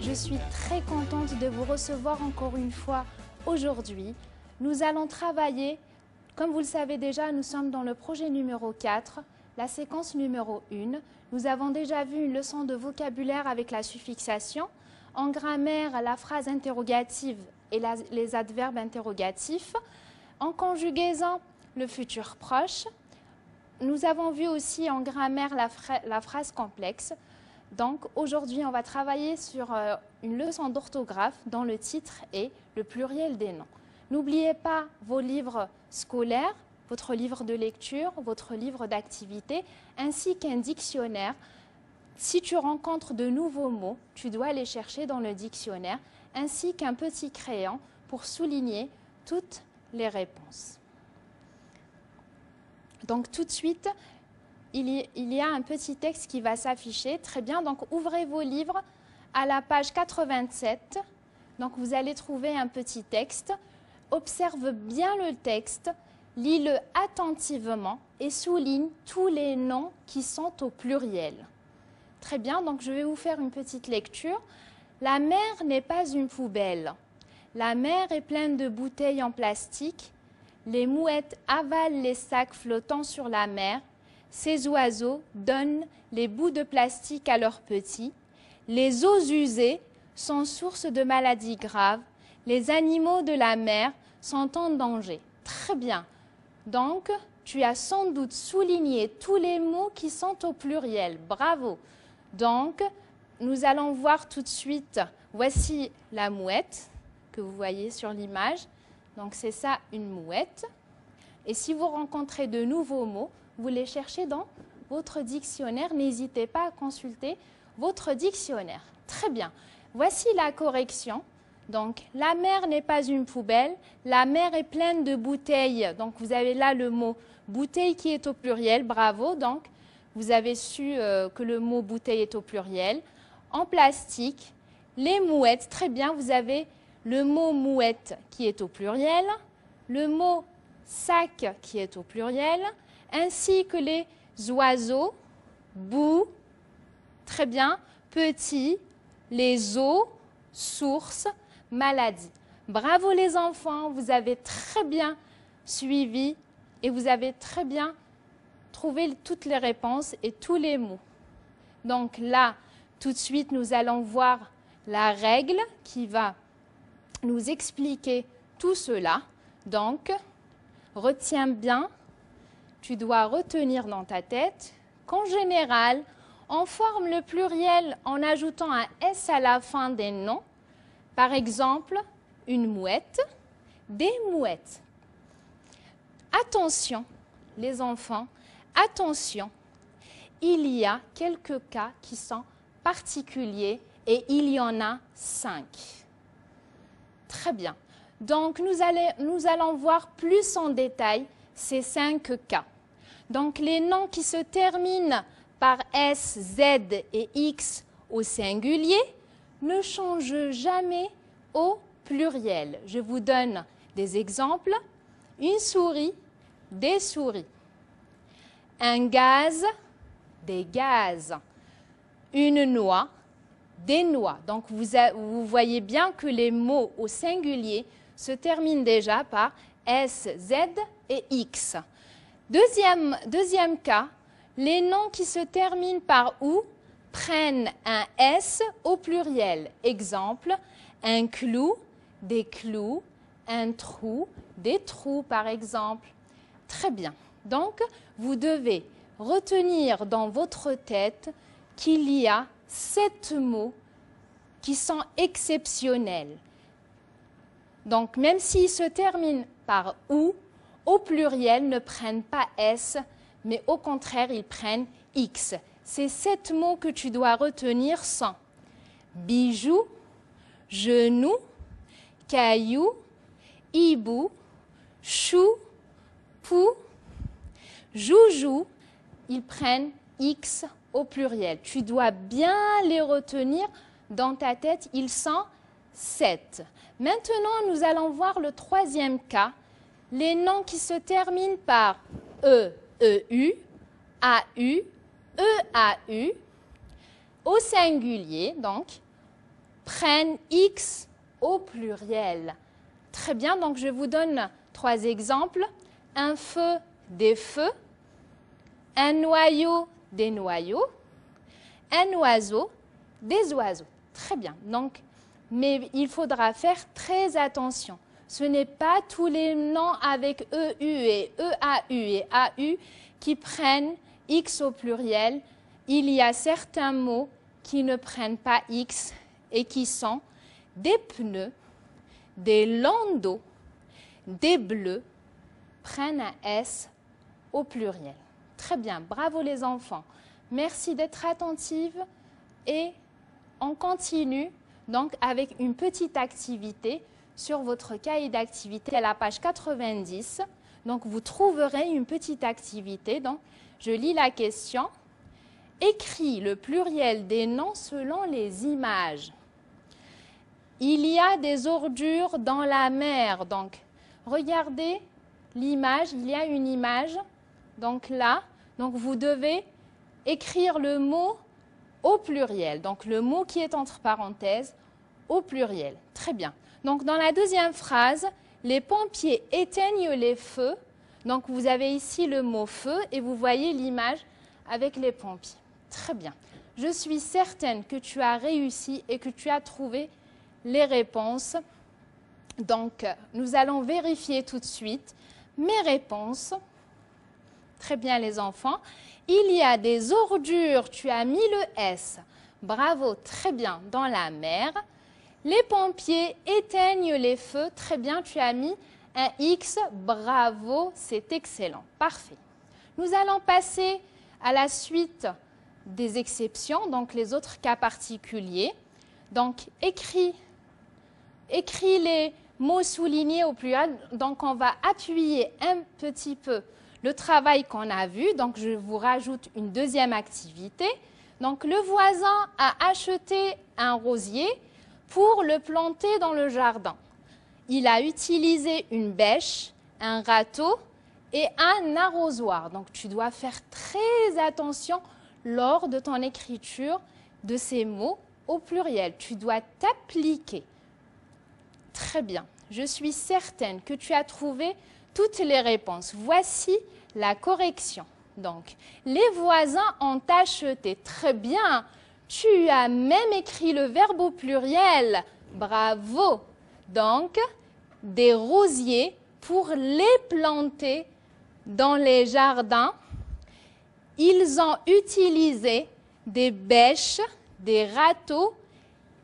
Je suis très contente de vous recevoir encore une fois aujourd'hui. Nous allons travailler, comme vous le savez déjà, nous sommes dans le projet numéro 4, la séquence numéro 1. Nous avons déjà vu une leçon de vocabulaire avec la suffixation. En grammaire, la phrase interrogative et les adverbes interrogatifs. En conjugaison, le futur proche. Nous avons vu aussi en grammaire la phrase complexe. Donc aujourd'hui, on va travailler sur une leçon d'orthographe dont le titre est le pluriel des noms. N'oubliez pas vos livres scolaires, votre livre de lecture, votre livre d'activité, ainsi qu'un dictionnaire. Si tu rencontres de nouveaux mots, tu dois les chercher dans le dictionnaire, ainsi qu'un petit crayon pour souligner toutes les réponses. Donc tout de suite, il y a un petit texte qui va s'afficher. Très bien, donc ouvrez vos livres à la page 87. Donc vous allez trouver un petit texte. Observe bien le texte, lis-le attentivement et souligne tous les noms qui sont au pluriel. Très bien, donc je vais vous faire une petite lecture. La mer n'est pas une poubelle. La mer est pleine de bouteilles en plastique. Les mouettes avalent les sacs flottant sur la mer. Ces oiseaux donnent les bouts de plastique à leurs petits. Les eaux usées sont source de maladies graves. Les animaux de la mer sont en danger. Très bien. Donc, tu as sans doute souligné tous les mots qui sont au pluriel. Bravo. Donc, nous allons voir tout de suite. Voici la mouette que vous voyez sur l'image. Donc, c'est ça, une mouette. Et si vous rencontrez de nouveaux mots, vous les cherchez dans votre dictionnaire. N'hésitez pas à consulter votre dictionnaire. Très bien. Voici la correction. Donc, la mer n'est pas une poubelle. La mer est pleine de bouteilles. Donc, vous avez là le mot bouteille qui est au pluriel. Bravo. Donc, vous avez su que le mot bouteille est au pluriel. En plastique, les mouettes. Très bien. Vous avez le mot mouette qui est au pluriel. Le mot sac qui est au pluriel. Ainsi que les oiseaux, bouts, très bien, petits, les eaux, sources, maladies. Bravo les enfants, vous avez très bien suivi et vous avez très bien trouvé toutes les réponses et tous les mots. Donc là, tout de suite, nous allons voir la règle qui va nous expliquer tout cela. Donc, retiens bien. Tu dois retenir dans ta tête qu'en général, on forme le pluriel en ajoutant un S à la fin des noms. Par exemple, une mouette, des mouettes. Attention, les enfants, attention, il y a quelques cas qui sont particuliers et il y en a 5. Très bien. Donc, nous allons voir plus en détail ces 5 cas. Donc, les noms qui se terminent par S, Z et X au singulier ne changent jamais au pluriel. Je vous donne des exemples. Une souris, des souris. Un gaz, des gaz. Une noix, des noix. Donc, vous voyez bien que les mots au singulier se terminent déjà par S, Z et X. Deuxième cas, les noms qui se terminent par OU prennent un S au pluriel. Exemple, un clou, des clous, un trou, des trous par exemple. Très bien. Donc, vous devez retenir dans votre tête qu'il y a 7 mots qui sont exceptionnels. Donc, même s'ils se terminent par OU, au pluriel ne prennent pas S, mais au contraire, ils prennent X. Ces 7 mots que tu dois retenir sont bijoux, genou, caillou, hibou, chou, pou, joujou. Ils prennent X au pluriel. Tu dois bien les retenir dans ta tête. Ils sont 7. Maintenant, nous allons voir le troisième cas. Les noms qui se terminent par E, EU, AU, EAU, au singulier, donc, prennent X au pluriel. Très bien, donc je vous donne 3 exemples. Un feu, des feux. Un noyau, des noyaux. Un oiseau, des oiseaux. Très bien, donc, mais il faudra faire très attention. Ce n'est pas tous les noms avec EU et EAU et AU qui prennent X au pluriel. Il y a certains mots qui ne prennent pas X et qui sont des pneus, des landaux, des bleus, prennent un S au pluriel. Très bien, bravo les enfants. Merci d'être attentifs et on continue donc avec une petite activité sur votre cahier d'activité à la page 90. Donc vous trouverez une petite activité. Donc je lis la question. Écris le pluriel des noms selon les images. Il y a des ordures dans la mer. Donc regardez l'image, il y a une image. Donc là, donc vous devez écrire le mot au pluriel. Donc le mot qui est entre parenthèses au pluriel. Très bien. Donc dans la deuxième phrase, les pompiers éteignent les feux. Donc vous avez ici le mot feu et vous voyez l'image avec les pompiers. Très bien. Je suis certaine que tu as réussi et que tu as trouvé les réponses. Donc nous allons vérifier tout de suite mes réponses. Très bien les enfants. Il y a des ordures, tu as mis le S. Bravo, très bien, dans la mer. Les pompiers éteignent les feux. Très bien, tu as mis un X. Bravo, c'est excellent. Parfait. Nous allons passer à la suite des exceptions, donc les autres cas particuliers. Donc, écris les mots soulignés au pluriel. Donc, on va appuyer un petit peu le travail qu'on a vu. Donc, je vous rajoute une deuxième activité. Donc, le voisin a acheté un rosier pour le planter dans le jardin. Il a utilisé une bêche, un râteau et un arrosoir. Donc, tu dois faire très attention lors de ton écriture de ces mots au pluriel. Tu dois t'appliquer. Très bien. Je suis certaine que tu as trouvé toutes les réponses. Voici la correction. Donc, les voisins ont acheté. Très bien. Tu as même écrit le verbe au pluriel. Bravo. Donc, des rosiers pour les planter dans les jardins. Ils ont utilisé des bêches, des râteaux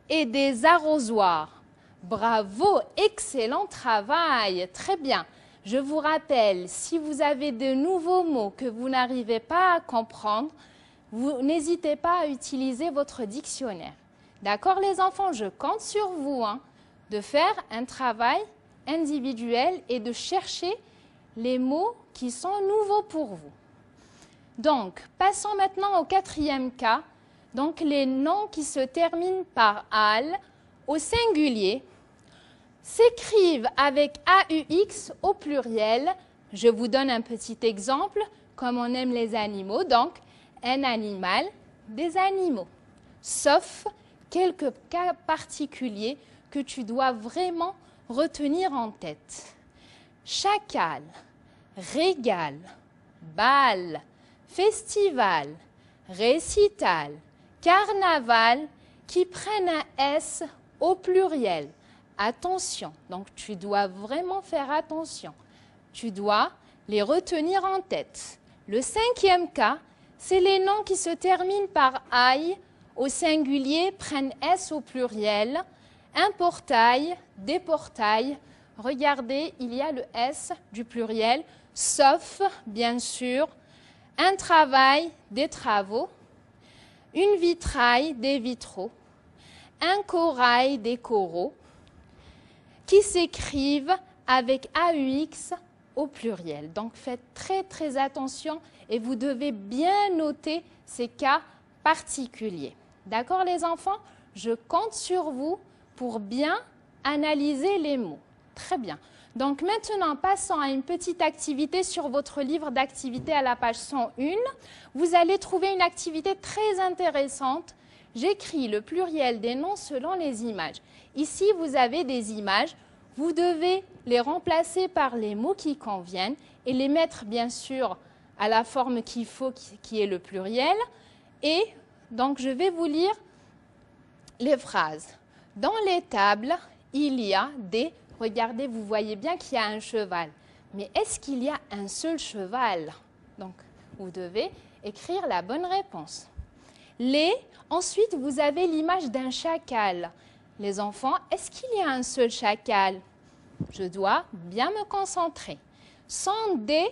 et des arrosoirs. Bravo, excellent travail. Très bien. Je vous rappelle, si vous avez de nouveaux mots que vous n'arrivez pas à comprendre, vous n'hésitez pas à utiliser votre dictionnaire. D'accord les enfants, je compte sur vous de faire un travail individuel et de chercher les mots qui sont nouveaux pour vous. Donc, passons maintenant au 4e cas. Donc, les noms qui se terminent par al au singulier s'écrivent avec AUX au pluriel. Je vous donne un petit exemple, comme on aime les animaux. Donc, un animal, des animaux. Sauf quelques cas particuliers que tu dois vraiment retenir en tête. Chacal, régal, bal, festival, récital, carnaval, qui prennent un S au pluriel. Attention, donc tu dois vraiment faire attention. Tu dois les retenir en tête. Le 5e cas, c'est les noms qui se terminent par aïe au singulier, prennent S au pluriel. Un portail, des portails. Regardez, il y a le S du pluriel, sauf, bien sûr, un travail, des travaux, une vitraille, des vitraux, un corail, des coraux, qui s'écrivent avec AUX au pluriel. Donc, faites très, très attention et vous devez bien noter ces cas particuliers. D'accord, les enfants? Je compte sur vous pour bien analyser les mots. Très bien. Donc, maintenant, passons à une petite activité sur votre livre d'activité à la page 101. Vous allez trouver une activité très intéressante. j'écris le pluriel des noms selon les images. Ici, vous avez des images. Vous devez les remplacer par les mots qui conviennent et les mettre, bien sûr, à la forme qu'il faut, qui est le pluriel. Et donc, je vais vous lire les phrases. Dans les tables, il y a des... Regardez, vous voyez bien qu'il y a un cheval. Mais est-ce qu'il y a un seul cheval? Donc, vous devez écrire la bonne réponse. Ensuite, vous avez l'image d'un chacal. Les enfants, est-ce qu'il y a un seul chacal? Je dois bien me concentrer. Sans D,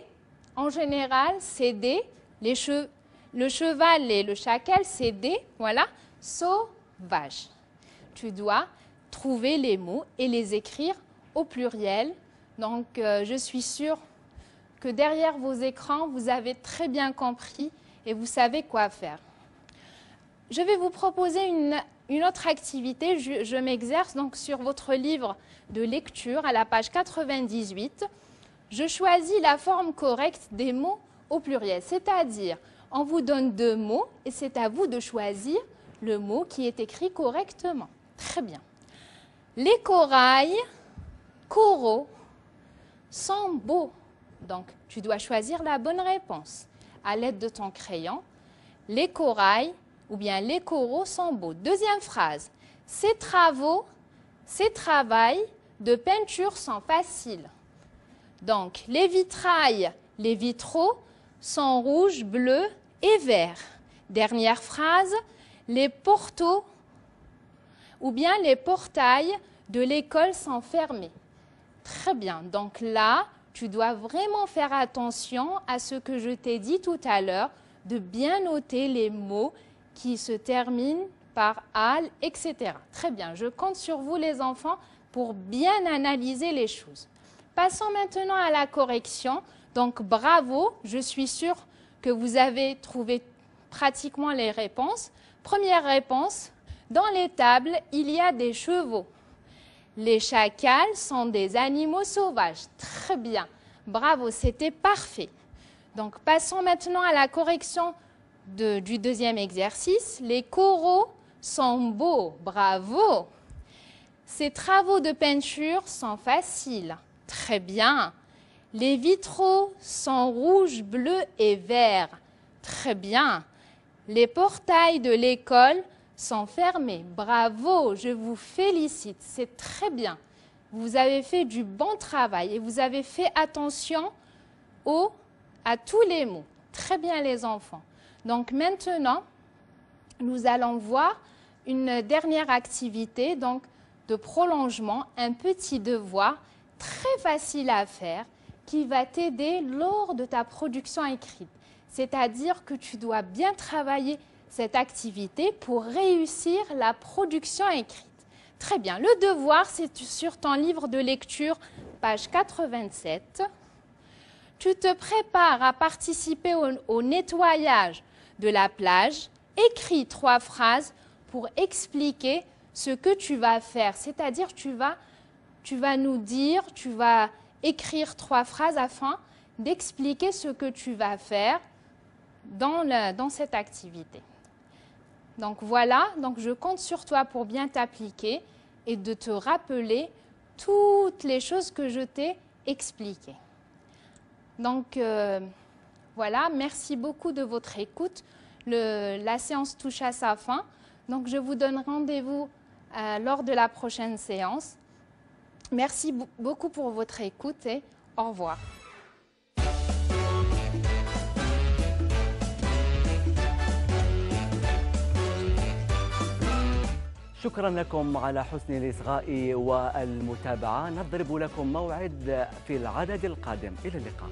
en général, c'est D. Le cheval et le chacal, c'est D. Voilà, sauvage. Tu dois trouver les mots et les écrire au pluriel. Donc, je suis sûre que derrière vos écrans, vous avez très bien compris et vous savez quoi faire. Je vais vous proposer une autre activité. Je m'exerce donc sur votre livre de lecture à la page 98. Je choisis la forme correcte des mots au pluriel, c'est-à-dire on vous donne 2 mots et c'est à vous de choisir le mot qui est écrit correctement. Très bien. Les corails, coraux, sont beaux. Donc, tu dois choisir la bonne réponse à l'aide de ton crayon. Les corails ou bien les coraux sont beaux. Deuxième phrase. Ces travails de peinture sont faciles. Donc, les vitrails, les vitraux sont rouges, bleus et verts. Dernière phrase. Les portaux ou bien les portails de l'école sont fermés. Très bien. Donc là, tu dois vraiment faire attention à ce que je t'ai dit tout à l'heure, de bien noter les mots qui se terminent par al, etc. Très bien. Je compte sur vous, les enfants, pour bien analyser les choses. Passons maintenant à la correction. Donc, bravo. Je suis sûre que vous avez trouvé pratiquement les réponses. Première réponse. Dans les tables, il y a des chevaux. Les chacals sont des animaux sauvages. Très bien. Bravo, c'était parfait. Donc, passons maintenant à la correction du deuxième exercice. Les coraux sont beaux. Bravo. Ces travaux de peinture sont faciles. Très bien. Les vitraux sont rouges, bleus et verts. Très bien. Les portails de l'école sont fermés. Bravo, je vous félicite. C'est très bien. Vous avez fait du bon travail et vous avez fait attention à tous les mots. Très bien, les enfants. Donc maintenant, nous allons voir une dernière activité donc de prolongement, un petit devoir très facile à faire qui va t'aider lors de ta production écrite. C'est-à-dire que tu dois bien travailler cette activité pour réussir la production écrite. Très bien. Le devoir, c'est sur ton livre de lecture, page 87. Tu te prépares à participer au nettoyage de la plage. Écris 3 phrases pour expliquer ce que tu vas faire. C'est-à-dire, tu vas nous dire, tu vas écrire 3 phrases afin d'expliquer ce que tu vas faire dans cette activité. Donc voilà, donc je compte sur toi pour bien t'appliquer et de te rappeler toutes les choses que je t'ai expliquées. Donc voilà, merci beaucoup de votre écoute. La séance touche à sa fin. Donc je vous donne rendez-vous lors de la prochaine séance. Merci beaucoup pour votre écoute et au revoir. شكرا لكم على حسن الإصغاء والمتابعة. نضرب لكم موعد في العدد القادم. إلى اللقاء.